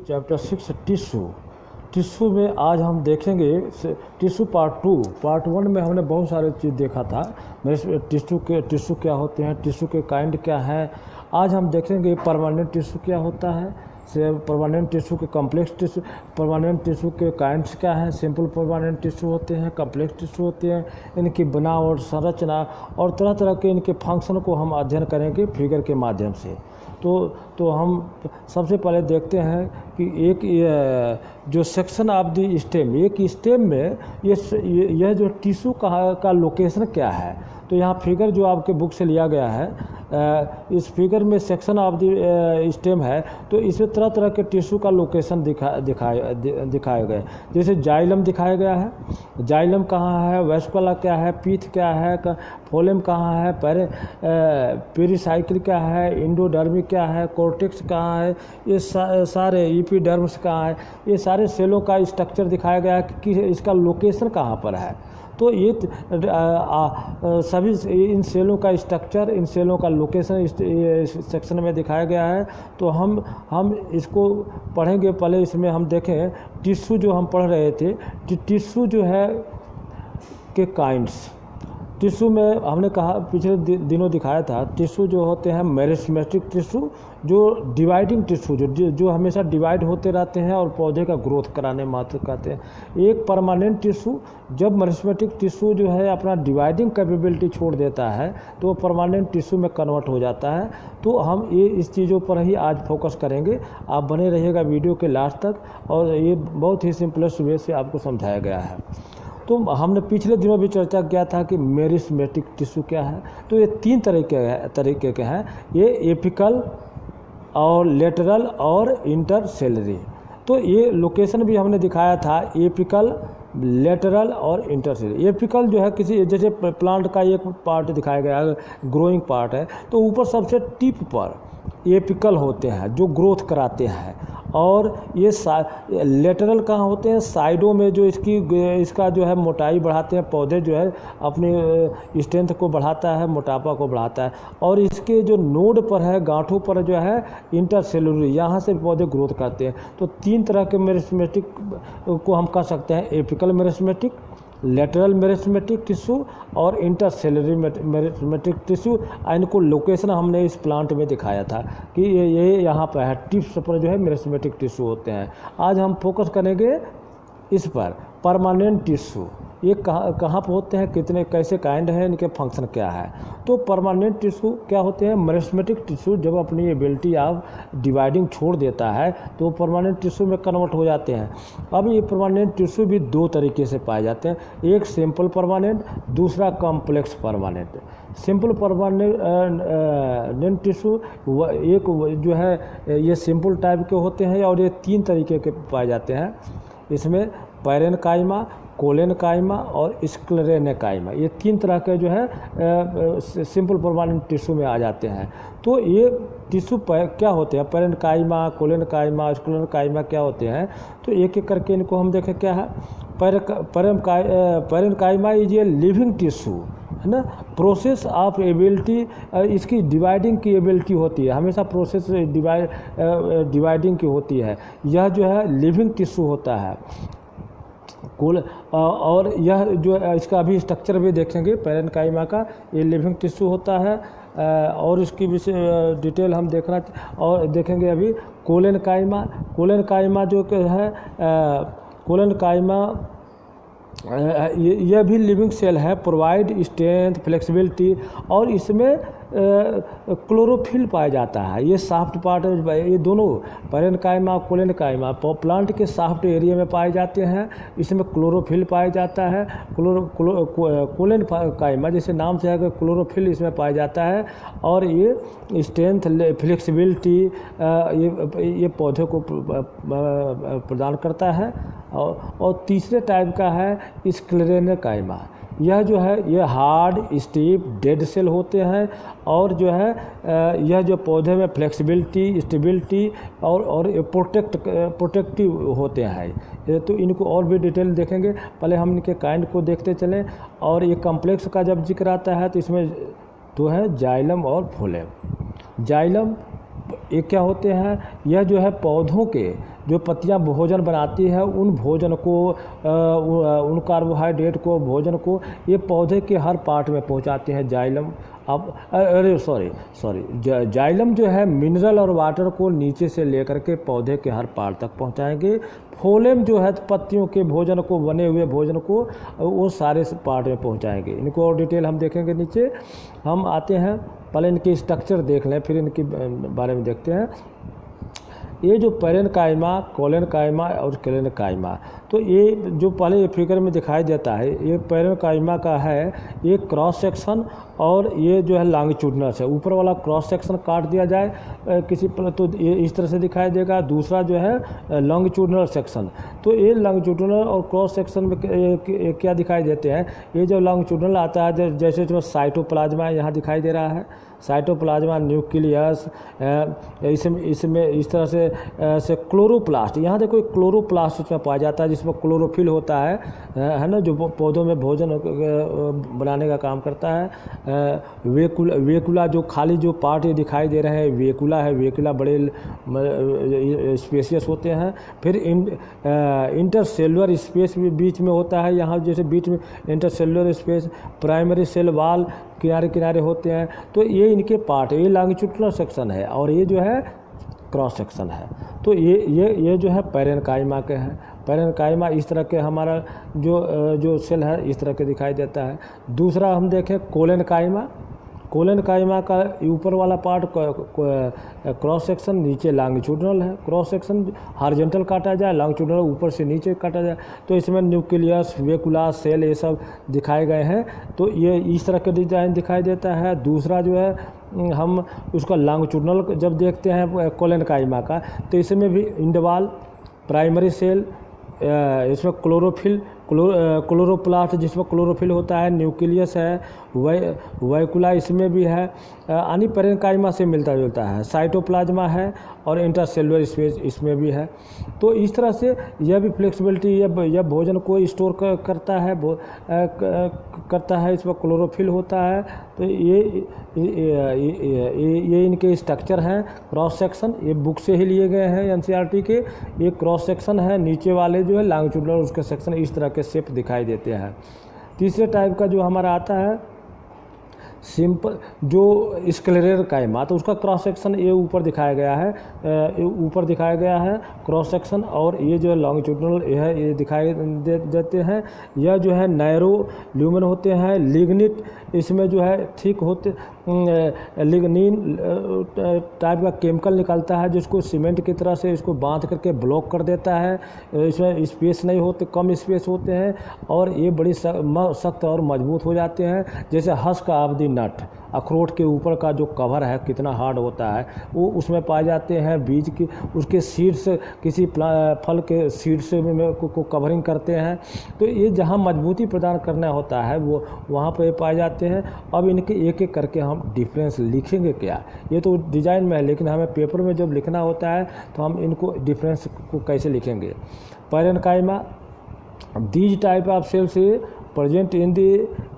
Chapter 6 tissue में आज हम देखेंगे टिश्यू पार्ट 1 में हमने बहुत सारे चीज़ देखा था। मेरे टिश्यू क्या होते हैं, टिश्यू के काइंड क्या है। आज हम देखेंगे परमानेंट टिश्यू क्या होता है, परमानेंट टिश्यू के कॉम्प्लेक्स टिश्यू, परमानेंट टिश्यू के काइंड्स क्या हैं, सिंपल परमानेंट टिश्यू होते हैं, कॉम्प्लेक्स टिश्यू होते हैं, इनकी बनावट, संरचना और तरह तरह के इनके फंक्शन को हम अध्ययन करेंगे फिगर के माध्यम से। तो हम सबसे पहले देखते हैं कि एक जो सेक्शन ऑफ द स्टेम, एक स्टेम में यह जो टिश्यू का लोकेशन क्या है। तो यहाँ फिगर जो आपके बुक से लिया गया है, इस फिगर में सेक्शन ऑफ द स्टेम है, तो इसमें तरह तरह के टिश्यू का लोकेशन दिखाए गए। जैसे जाइलम दिखाया गया है, जाइलम कहाँ है, वैस्कुला क्या है, पीथ क्या है, फोलेम कहाँ है, पेरिसाइकिल क्या है, इंडोडर्मी क्या है, कोर्टेक्स कहाँ है, ये सारे एपिडर्मिस कहाँ है, ये सारे सेलों का स्ट्रक्चर दिखाया गया है कि इसका लोकेशन कहाँ पर है। तो ये सभी इन सेलों का स्ट्रक्चर, इन सेलों का लोकेशन इस सेक्शन में दिखाया गया है। तो हम इसको पढ़ेंगे। पहले इसमें हम देखें टिश्यू जो हम पढ़ रहे थे, टिश्यू जो है के काइंड्स। टिश्यू में हमने कहा पिछले दिनों दिखाया था, टिश्यू जो होते हैं मेरिस्टेमेटिक टिश्यू, जो डिवाइडिंग टिश्यू जो हमेशा डिवाइड होते रहते हैं और पौधे का ग्रोथ कराने मात्र कहते हैं। एक परमानेंट टिश्यू, जब मेरिस्टेमेटिक टिश्यू जो है अपना डिवाइडिंग कैपेबिलिटी छोड़ देता है तो वो परमानेंट टिश्यू में कन्वर्ट हो जाता है। तो हम ये इस चीज़ों पर ही आज फोकस करेंगे। आप बने रहिएगा वीडियो के लास्ट तक, और ये बहुत ही सिंपलेस्ट वे से आपको समझाया गया है। तो हमने पिछले दिनों भी चर्चा किया था कि मेरिस्टेमेटिक टिश्यू क्या है। तो ये 3 तरीके के हैं, ये एपिकल और लेटरल और इंटरसेलरी। तो ये लोकेशन भी हमने दिखाया था, एपिकल, लेटरल और इंटरसेलरी। एपिकल जो है किसी जैसे प्लांट का एक पार्ट दिखाया गया है, ग्रोइंग पार्ट है, तो ऊपर सबसे टिप पर एपिकल होते हैं जो ग्रोथ कराते हैं। और ये लेटरल कहाँ होते हैं, साइडों में जो इसका जो है मोटाई बढ़ाते हैं, पौधे जो है अपनी स्ट्रेंथ को बढ़ाता है, मोटापा को बढ़ाता है। और इसके जो नोड पर है, गांठों पर जो है इंटरसेलुलरी, यहाँ से पौधे ग्रोथ करते हैं। तो 3 तरह के मेरिस्टेमेटिक को हम कह सकते हैं, apical meristematic, lateral meristematic tissue और इंटरसेलुलरी मेरिस्टेमेटिक टिश्यू। इनको लोकेशन हमने इस प्लांट में दिखाया था कि ये यहाँ पर है, टिप्स पर जो है मेरिस्टेमेटिक टिश्यू होते हैं। आज हम फोकस करेंगे इस पर, परमानेंट टिश्यू। ये कहाँ पर होते हैं, कितने कैसे काइंड है, इनके फंक्शन क्या है। तो परमानेंट टिश्यू क्या होते हैं, मेरिस्टेमेटिक टिश्यू जब अपनी एबिलिटी ऑफ डिवाइडिंग छोड़ देता है तो परमानेंट टिश्यू में कन्वर्ट हो जाते हैं। अब ये परमानेंट टिश्यू भी 2 तरीके से पाए जाते हैं, एक सिंपल परमानेंट, दूसरा complex permanent. Simple permanent tissue एक जो है ये सिंपल टाइप के होते हैं, और ये 3 तरीके के पाए जाते हैं। इसमें पैरेन्काइमा, कोलेनकाइमा और स्क्लेरेनकाइमा, ये 3 तरह के जो है सिंपल परमानेंट टिश्यू में आ जाते हैं। तो ये टिश्यू क्या होते हैं, पैरेन्काइमा, कोलेनकाइमा, स्क्लेरेनकाइमा क्या होते हैं। तो एक एक करके इनको हम देखें क्या है। Parenchyma is a living tissue, है ना। प्रोसेस ऑफ एबिलिटी, इसकी डिवाइडिंग की एबिलिटी होती है, हमेशा प्रोसेस डिवाइडिंग की होती है। यह जो है लिविंग टिश्यू होता है। और यह जो इसका अभी स्ट्रक्चर भी देखेंगे पैरेन्काइमा का, ये लिविंग टिश्यू होता है। और इसकी विषय डिटेल हम देखना और देखेंगे अभी। कोलेनकाइमा जो है, कोलेनकाइमा यह भी लिविंग सेल है, प्रोवाइड स्ट्रेंथ, फ्लेक्सिबिलिटी, और इसमें क्लोरोफिल पाया जाता है। ये सॉफ्ट पार्ट, ये दोनों पैरेन्काइमा और कोलेनकाइमा प्लांट के सॉफ्ट एरिया में पाए जाते हैं। इसमें क्लोरोफिल पाया जाता है। कोलेनकाइमा जैसे नाम से है कि क्लोरोफिल इसमें पाया जाता है, और ये स्ट्रेंथ, फ्लेक्सिबिलिटी ये पौधे को प्रदान करता है। और तीसरे टाइप का है स्क्लेरेनकाइमा। यह जो है ये हार्ड, स्टीफ, डेड सेल होते हैं, और जो है यह जो पौधे में फ्लेक्सिबिलिटी, स्टेबिलिटी और प्रोटेक्टिव होते हैं। तो इनको और भी डिटेल देखेंगे। पहले हम इनके काइंड को देखते चलें। और ये कॉम्प्लेक्स का जब जिक्र आता है तो इसमें 2 है, जाइलम और फोलेम। जाइलम ये क्या होते हैं, यह जो है पौधों के जो पत्तियां भोजन बनाती है उन भोजन को उन कार्बोहाइड्रेट को भोजन को ये पौधे के हर पार्ट में पहुंचाते हैं। जाइलम अब अरे सॉरी जाइलम जो है मिनरल और वाटर को नीचे से लेकर के पौधे के हर पार्ट तक पहुंचाएंगे। फोलेम जो है पत्तियों के भोजन को बने हुए भोजन को वो सारे पार्ट में पहुंचाएंगे। इनको और डिटेल हम देखेंगे नीचे। हम आते हैं पहले इनकी स्ट्रक्चर देख लें फिर इनके बारे में देखते हैं। ये जो पैरेन्काइमा, कोलेनकाइमा और क्लेनकाइमा, तो ये जो पहले फिगर में दिखाई देता है ये पैरेन्काइमा का है, ये क्रॉस सेक्शन और ये जो है लॉन्गिट्यूडिनल है। ऊपर वाला क्रॉस सेक्शन काट दिया जाए किसी पर तो ये इस तरह से दिखाई देगा, दूसरा जो है लॉन्गिट्यूडिनल सेक्शन। तो ये लॉन्गिट्यूडिनल और क्रॉस सेक्शन में क्या दिखाई देते हैं, ये जो लॉन्गिट्यूडिनल आता है जैसे जो साइटोप्लाज्मा यहाँ दिखाई दे रहा है, साइटोप्लाज्मा, न्यूक्लियस, इसमें इस तरह से क्लोरोप्लास्ट, यहाँ देखो क्लोरोप्लास्ट इसमें पाया जाता है जिसमें क्लोरोफिल होता है ना, जो पौधों में भोजन बनाने का काम करता है। वेकुला जो खाली जो पार्ट ये दिखाई दे रहे हैं वेकुला है, वेकुला बड़े स्पेसियस होते हैं। फिर इंटरसेलुलर स्पेस भी बीच में होता है, यहाँ जैसे बीच में intercellular space, primary cell wall किनारे किनारे होते हैं। तो ये इनके पार्ट, ये लॉन्गिट्यूडिनल सेक्शन है और ये जो है क्रॉस सेक्शन है। तो ये जो है पैरेन्काइमा के हैं। पैरेन्काइमा इस तरह के हमारा जो सेल है इस तरह के दिखाई देता है। दूसरा हम देखें कोलेनकाइमा। कोलेनकाइमा का ऊपर वाला पार्ट क्रॉस सेक्शन, नीचे लॉन्गिट्यूडिनल है। क्रॉस सेक्शन हॉरिजॉन्टल काटा जाए, लॉन्गिट्यूडिनल ऊपर से नीचे काटा जाए। तो इसमें न्यूक्लियस, वेकुला, सेल ये सब दिखाए गए हैं। तो ये इस तरह का डिजाइन दिखाई देता है। दूसरा जो है हम उसका लॉन्गिट्यूडिनल जब देखते हैं कोलेनकाइमा का, तो इसमें भी इंडवाल, प्राइमरी सेल, इसमें क्लोरोफिल, क्लोरोप्लास्ट जिसमें क्लोरोफिल होता है, न्यूक्लियस है, वैकुला इसमें भी है, यानी पैरेन्काइमा से मिलता जुलता है। साइटोप्लाज्मा है और इंटरसेलुलर स्पेस इसमें भी है। तो इस तरह से यह भी फ्लेक्सिबिलिटी, यह भोजन को स्टोर करता है, इसमें क्लोरोफिल होता है। तो ये इनके स्ट्रक्चर हैं। क्रॉस सेक्शन ये बुक से ही लिए गए हैं एनसीईआरटी के। ये क्रॉस सेक्शन है, नीचे वाले जो है लॉन्गिट्यूडिनल उसके सेक्शन इस तरह के शेप दिखाई देते हैं। तीसरे टाइप का जो हमारा आता है सिंपल जो स्क्लेरकाइमा, तो उसका क्रॉस सेक्शन ये ऊपर दिखाया गया है क्रॉस सेक्शन, और ये जो लॉन्गिट्यूडिनल है ये दिखाई देते हैं। यह जो है नैरो ल्यूमेन होते हैं। लिग्निट इसमें जो है थिक होते, लिग्निन टाइप का केमिकल निकलता है जिसको सीमेंट की तरह से इसको बांध करके ब्लॉक कर देता है। इसमें स्पेस नहीं होते, कम स्पेस होते हैं और ये बड़ी सख्त और मजबूत हो जाते हैं। जैसे हस्क ऑफ द नट, अखरोट के ऊपर का जो कवर है कितना हार्ड होता है, वो उसमें पाए जाते हैं। बीज की उसके सीड्स किसी फल के सीड्स को कवरिंग करते हैं। तो ये जहाँ मजबूती प्रदान करना होता है वो वहाँ पर पाए जाते हैं। अब इनके एक एक करके हम डिफरेंस लिखेंगे क्या, ये तो डिज़ाइन में है लेकिन हमें पेपर में जब लिखना होता है तो हम इनको डिफरेंस को कैसे लिखेंगे। Parenchyma, these type of cells present in the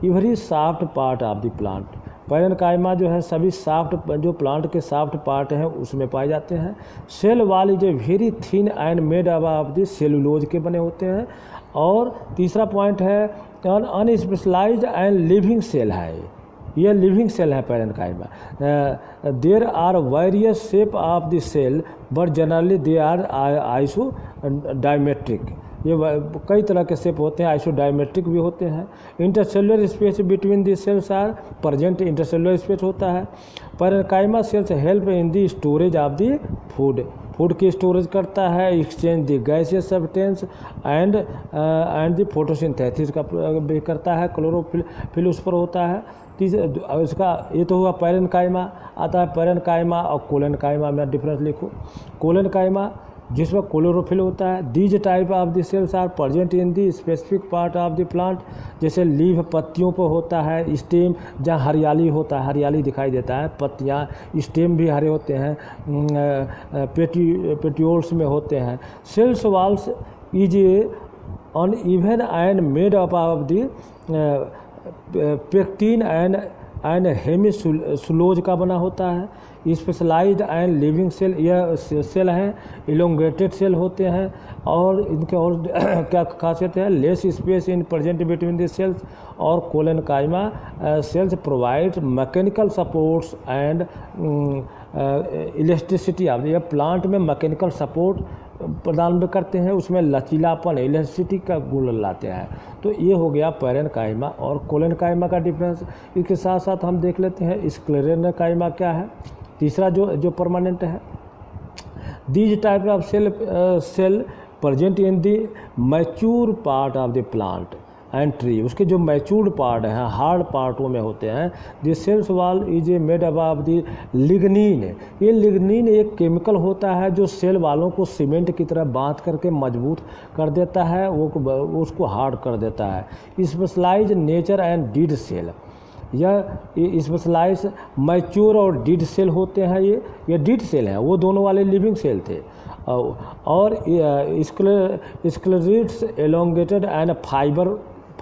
every soft part of the plant. Parenchyma जो है सभी सॉफ्ट, जो प्लांट के सॉफ्ट पार्ट हैं उसमें पाए जाते हैं। Cell wall is a very thin and made of the cellulose के बने होते हैं। और तीसरा पॉइंट है अनस्पेशलाइज्ड एंड लिविंग सेल है, ये लिविंग सेल है parenchyma. There are various shape of the cell but generally they are isodiametric, ये कई तरह के शेप होते हैं, आइसोडायमेट्रिक भी होते हैं। Intercellular space between the cells are present, intercellular space होता है। Parenchyma cells help in the storage of the food, food की स्टोरेज करता है, exchange the gaseous substance and the photosynthesis का भी करता है। क्लोरोफिल उस पर होता है। इसका ये तो हुआ पैरेन्काइमा। आता है पैरेन्काइमा और कोलेनकाइमा में डिफरेंस लिखो। कोलेनकाइमा जिसमें क्लोरोफिल होता है। These type of the cells are present in the specific part of the plant, जैसे लीफ पत्तियों पर होता है, स्टेम जहाँ हरियाली होता है, हरियाली दिखाई देता है, पत्तियाँ, स्टेम भी हरे होते हैं, पेटियोल्स में होते हैं। Cells walls is uneven and made up of the pectin and and hemicellulose का बना होता है। स्पेशलाइज्ड एंड लिविंग सेल, यह सेल हैं इलोंगेटेड सेल होते हैं, और इनके और क्या खासियत है, less space in present between the cells, और collenchyma cells provide mechanical supports and elasticity of, यह प्लांट में मैकेनिकल सपोर्ट प्रदान भी करते हैं, उसमें लचीलापन इलेस्टिसिटी का गुण लाते हैं। तो ये हो गया पैरेनकाइमा और कोलेनकाइमा का डिफरेंस। इसके साथ साथ हम देख लेते हैं स्क्लेरेनकाइमा क्या है, तीसरा जो परमानेंट है। These type of cell present in the mature part of the plant and tree, उसके जो मैच्योर्ड पार्ट हैं, हार्ड पार्टों में होते हैं। The cells wall is a made up of the lignin, ये लिग्निन एक केमिकल होता है जो सेल वालों को सीमेंट की तरह बांध करके मजबूत कर देता है, वो उसको हार्ड कर देता है। Specialise nature and dead cell, यह स्पेशलाइज मैच्योर और डीड सेल होते हैं। ये डीड सेल हैं, वो दोनों वाले लिविंग सेल थे। और sclereids elongated and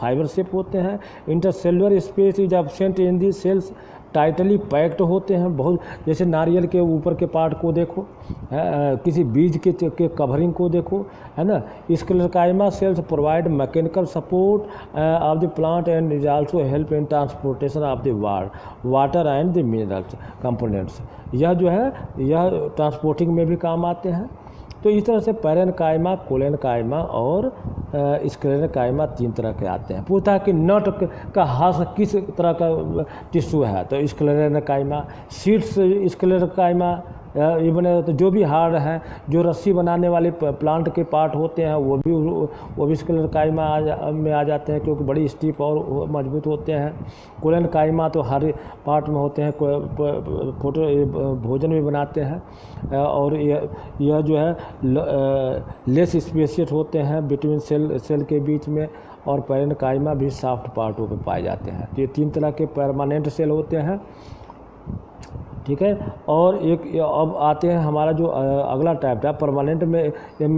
fibre shape होते हैं। Intercellular space is absent in the cells, tightly packed होते हैं बहुत, जैसे नारियल के ऊपर के पार्ट को देखो, किसी बीज के कवरिंग को देखो, है ना। Sclerenchyma cells provide mechanical support of the plant and is also help in transportation of the water and the minerals components, यह जो है यह ट्रांसपोर्टिंग में भी काम आते हैं। तो इस तरह से पैरेनकाइमा, कोलेनकाइमा और स्क्लेरेनकाइमा तीन तरह के आते हैं। पूछता है कि नट का हाथ किस तरह का टिश्यू है, तो स्क्लेरेनकाइमा। सीड्स स्क्लेरेनकाइमा, ये बने तो जो भी हार्ड हैं, जो रस्सी बनाने वाले प्लांट के पार्ट होते हैं वो भी स्क्लेरेनकाइमा में आ जाते हैं, क्योंकि बड़ी स्टीप और मजबूत होते हैं। कोलेनकाइमा तो हर पार्ट में होते हैं, भोजन भी बनाते हैं। और यह जो है लेस स्पेसियस होते हैं बिटवीन सेल के बीच में, और पैरेनकाइमा भी सॉफ्ट पार्टों पे पाए जाते हैं। तो ये तीन तरह के परमानेंट सेल होते हैं, ठीक है। और एक अब आते हैं हमारा जो अगला टाइप है परमानेंट में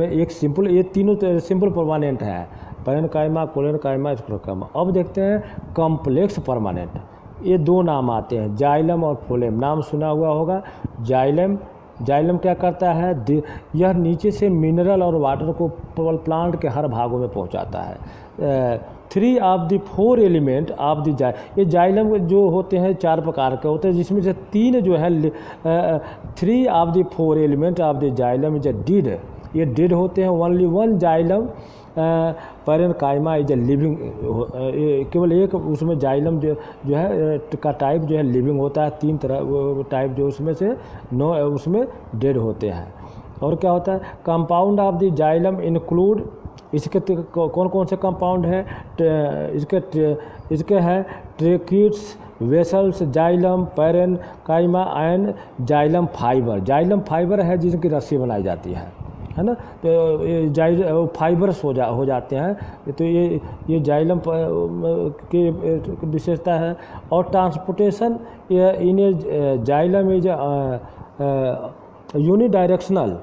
एक सिंपल, ये तीनों सिंपल परमानेंट है, पैरेनकाइमा, कोलेनकाइमा, स्क्लेरेनकाइमा। अब देखते हैं कॉम्प्लेक्स परमानेंट, ये दो नाम आते हैं, जाइलम और फ्लोएम। नाम सुना हुआ होगा। जाइलम क्या करता है, यह नीचे से मिनरल और वाटर को प्लांट के हर भागों में पहुंचाता है। 3 of the 4 element of the ये जाइलम जो होते हैं 4 प्रकार के होते हैं, जिसमें से 3 जो है 3 of the 4 element of the xylem is dead, ये डीड होते हैं। Only 1 xylem parenchyma is a living, केवल एक उसमें जाइलम जो है का टाइप जो है लिविंग होता है। 3 तरह टाइप जो उसमें से 9 उसमें डेड होते हैं। और क्या होता है, compound of the xylem include, इसके कौन कौन से कंपाउंड हैं, इसके हैं tracheids, vessels, xylem, parenchyma and xylem fibre. Xylem fibre है जिसकी रस्सी बनाई जाती है ना। तो ये फाइबर्स हो जाते हैं। तो ये जाइलम की विशेषता है। और transportation in a xylem is unidirectional,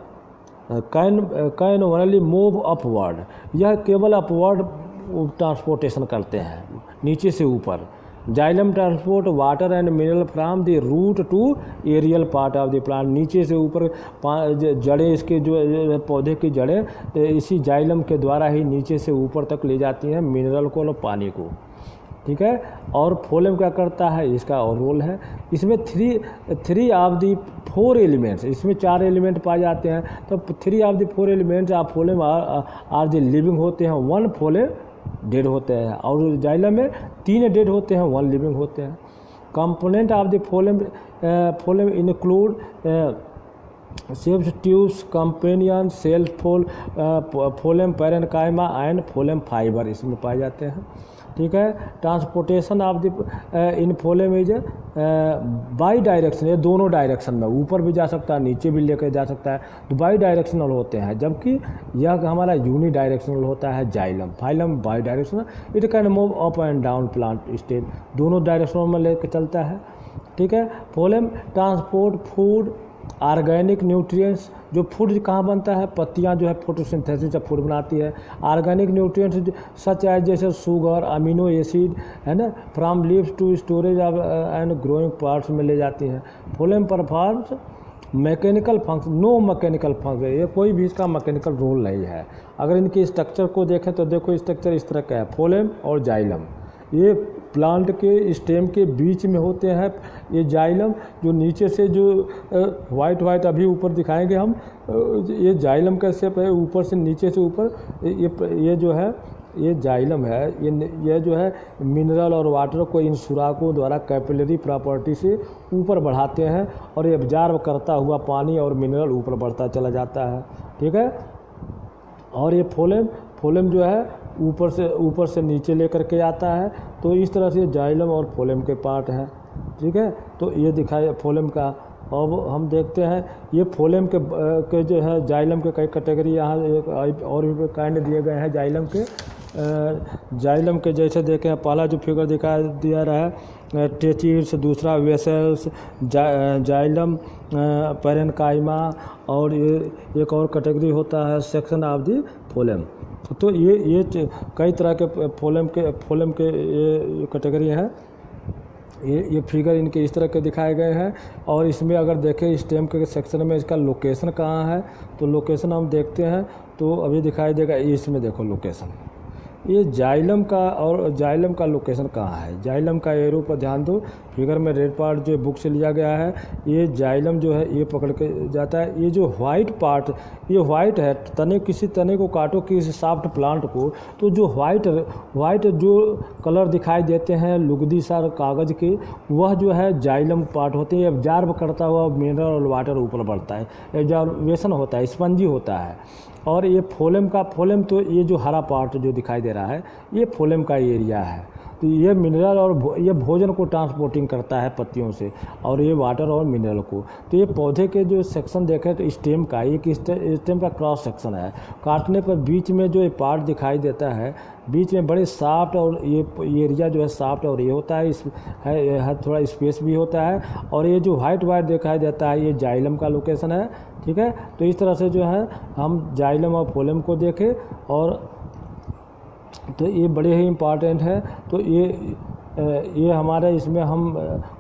can only move upward, यह केवल अपवर्ड ट्रांसपोर्टेशन करते हैं, नीचे से ऊपर। Xylem transport water and mineral from the root to aerial part of the plant, नीचे से ऊपर जड़ें, इसके जो पौधे की जड़ें इसी जाइलम के द्वारा ही नीचे से ऊपर तक ले जाती हैं मिनरल को और पानी को, ठीक है। और फ्लोएम क्या करता है, इसका और रोल है। इसमें 3 ऑफ द 4 एलिमेंट्स, इसमें 4 एलिमेंट पाए जाते हैं। तो 3 of the 4 elements of phloem are the living होते हैं, 1 फ्लोएम डेड होते हैं। और जाइलम में 3 डेड होते हैं, 1 लिविंग होते हैं। Component of the phloem include सेल्फ tubes, companion cell, phloem parenchyma and phloem fibre इसमें पाए जाते हैं, ठीक है। Transportation of the in phloem is bidirection, ये दोनों डायरेक्शन में, ऊपर भी जा सकता है, नीचे भी लेकर जा सकता है, तो बाई डायरेक्शनल होते हैं। जबकि यह हमारा यूनि डायरेक्शनल होता है xylem. Phylum by directional, it can move up and down plant stem, दोनों डायरेक्शनों में लेकर चलता है, ठीक है। Phloem transport food organic nutrients, जो फूड कहाँ बनता है, पत्तियाँ जो है फोटोसिंथेसिस से फूड बनाती है। ऑर्गेनिक न्यूट्रिएंट्स सच है जैसे शुगर, अमीनो एसिड, है ना, from leaves to storage of and growing parts में ले जाती हैं। Phloem performs mechanical function, no mechanical function, ये कोई भी इसका मैकेनिकल रोल नहीं है। अगर इनके स्ट्रक्चर को देखें तो देखो स्ट्रक्चर इस तरह का है, फोलेम और जाइलम, ये प्लांट के स्टेम के बीच में होते हैं। ये जाइलम जो नीचे से जो वाइट वाइट अभी ऊपर दिखाएंगे हम, ये जाइलम का शेप है, ऊपर से नीचे से ऊपर ये जो है ये जाइलम है। ये जो है मिनरल और वाटर को इन सुराखों द्वारा कैपिलरी प्रॉपर्टी से ऊपर बढ़ाते हैं और ये एब्जॉर्ब करता हुआ पानी और मिनरल ऊपर बढ़ता चला जाता है, ठीक है। और ये फोलेम जो है ऊपर से नीचे लेकर के आता है। तो इस तरह से जाइलम और फोलेम के पार्ट हैं, ठीक है। तो ये दिखाया फोलेम का। अब हम देखते हैं ये फोलेम के जो है जाइलम के कई कैटेगरी यहाँ और भी काइंड दिए गए हैं जाइलम के। जाइलम के जैसे देखें, पहला जो फिगर दिखा दिया रहा है टेचिड्स, दूसरा वेसल्स, जाइलम, पैरेनकाइमा, और ये एक और कैटेगरी होता है सेक्शन ऑफ दी फोलेम। तो ये कई तरह के फोलेम के ये कैटेगरी हैं। ये फिगर इनके इस तरह के दिखाए गए हैं। और इसमें अगर देखें स्टेम के सेक्शन में इसका लोकेशन कहाँ है, तो लोकेशन हम देखते हैं तो अभी दिखाई देगा। इसमें देखो लोकेशन, ये जाइलम का लोकेशन कहाँ है। जाइलम का एरो पर ध्यान दो, फिगर में रेड पार्ट जो बुक से लिया गया है, ये जाइलम जो है ये पकड़ के जाता है। ये जो वाइट पार्ट, ये वाइट है, किसी तने को काटो किसी सॉफ्ट प्लांट को, तो जो वाइट जो कलर दिखाई देते हैं लुगदी सार कागज़ के, वह जो है जाइलम पार्ट होते हैं। एब्जॉर्ब करता हुआ मिनरल और वाटर ऊपर बढ़ता है, एब्जॉर्वेशन होता है, स्पंजी होता है। और ये फोलेम तो ये जो हरा पार्ट जो दिखाई दे रहा है ये फोलेम का एरिया है। तो ये मिनरल और ये भोजन को ट्रांसपोर्टिंग करता है पत्तियों से, और ये वाटर और मिनरल को। तो ये पौधे के जो सेक्शन देखें तो स्टेम का, एक स्टेम का क्रॉस सेक्शन है। काटने पर बीच में जो ये पार्ट दिखाई देता है, बीच में बड़े सॉफ्ट, और ये एरिया जो है सॉफ्ट और ये होता है थोड़ा स्पेस भी होता है। और ये जो वाइट दिखाई देता है ये जाइलम का लोकेशन है, ठीक है। तो इस तरह से जो है हम जाइलम और फोलेम को देखें, और तो ये बड़े ही इम्पॉर्टेंट है। तो ये हमारे इसमें हम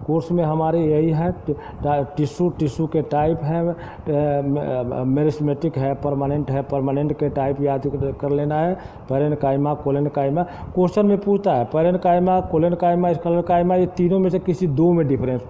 कोर्स में हमारे यही है, टिश्यू के टाइप हैं, मेरिस्मेटिक है, परमानेंट है। परमानेंट के टाइप याद कर लेना है, पैरेनकाइमा, कोलेनकाइमा। क्वेश्चन में पूछता है पैरेनकाइमा, कोलेनकाइमा, स्क्लेरोकाइमा, ये तीनों में से किसी दो में डिफरेंस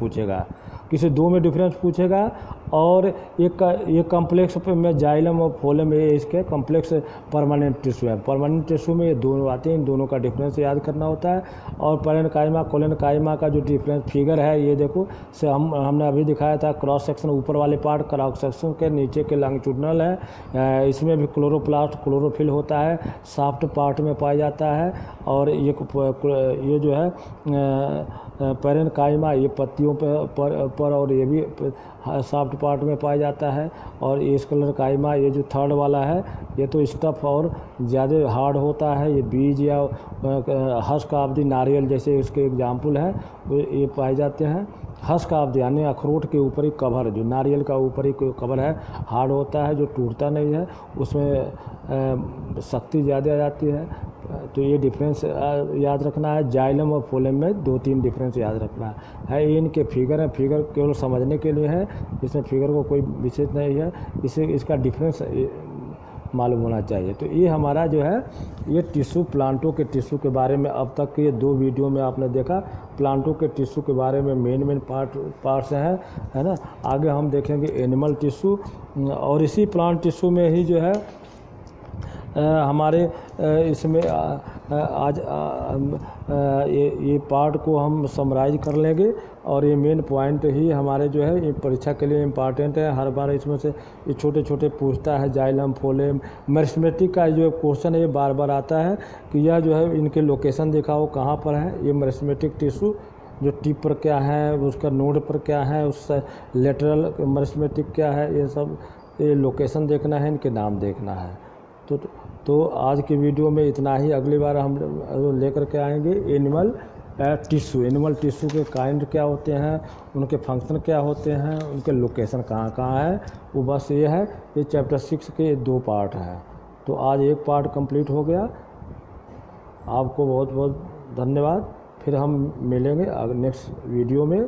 पूछेगा। और ये कम्प्लेक्स में जाइलम और फोलेम ये इसके कम्प्लेक्स परमानेंट टिश्यू है। परमानेंट टिश्यू में ये दोनों आते हैं, इन दोनों का डिफरेंस याद करना होता है। और पैरेनकाइमा कोलेनकाइमा का जो डिफरेंस फिगर है ये देखो, से हमने अभी दिखाया था। क्रॉस सेक्शन ऊपर वाले पार्ट क्रॉस सेक्शन के नीचे के लॉन्गिट्यूडनल है। इसमें भी क्लोरोप्लास्ट क्लोरोफिल होता है, सॉफ्ट पार्ट में पाया जाता है। और ये जो है पैरेनकाइमा ये पत्तियों पर और ये भी सॉफ्ट पार्ट में पाया जाता है। और ये स्क्लेरोकाइमा ये जो थर्ड वाला है ये तो स्टफ और ज़्यादा हार्ड होता है। ये बीज या हस्क ऑफ द नारियल जैसे इसके एग्जाम्पल है ये पाए जाते हैं। हस्क ऑफ द यानी अखरोट के ऊपर ही कवर, जो नारियल का ऊपर ही कवर है, हार्ड होता है, जो टूटता नहीं है, उसमें शक्ति ज़्यादा आ जाती है। तो ये डिफरेंस याद रखना है। जाइलम और फोलेम में 2-3 डिफरेंस याद रखना है। ये इनके फिगर है, फिगर केवल समझने के लिए है, इसमें फिगर को कोई विशेष नहीं है, इसका डिफरेंस मालूम होना चाहिए। तो ये हमारा जो है ये टिश्यू, प्लांटों के टिश्यू के बारे में अब तक ये 2 वीडियो में आपने देखा। प्लांटों के टिश्यू के बारे में मेन पार्ट्स हैं, है ना। आगे हम देखेंगे एनिमल टिश्यू, और इसी प्लांट टिश्यू में ही जो है हमारे इसमें आज ये पार्ट को हम समराइज कर लेंगे। और ये मेन पॉइंट ही हमारे जो है ये परीक्षा के लिए इम्पॉर्टेंट है। हर बार इसमें से ये छोटे छोटे पूछता है, जाइलम, फोलेम, मेरिस्मेटिक का जो क्वेश्चन है ये बार बार आता है कि यह जो है इनके लोकेशन दिखाओ कहाँ पर है। ये मेरिस्मेटिक टिश्यू जो टिप पर क्या है, उसका नोड पर क्या है, उससे लेटरल मेरिस्मेटिक क्या है, ये सब ये लोकेशन देखना है, इनके नाम देखना है। तो आज की वीडियो में इतना ही। अगली बार हम लेकर के आएंगे एनिमल टिश्यू, एनिमल टिश्यू के काइंड क्या होते हैं, उनके फंक्शन क्या होते हैं, उनके लोकेशन कहाँ कहाँ है, वो बस ये है। ये चैप्टर 6 के 2 पार्ट हैं। तो आज एक पार्ट कंप्लीट हो गया। आपको बहुत बहुत धन्यवाद। फिर हम मिलेंगे नेक्स्ट वीडियो में।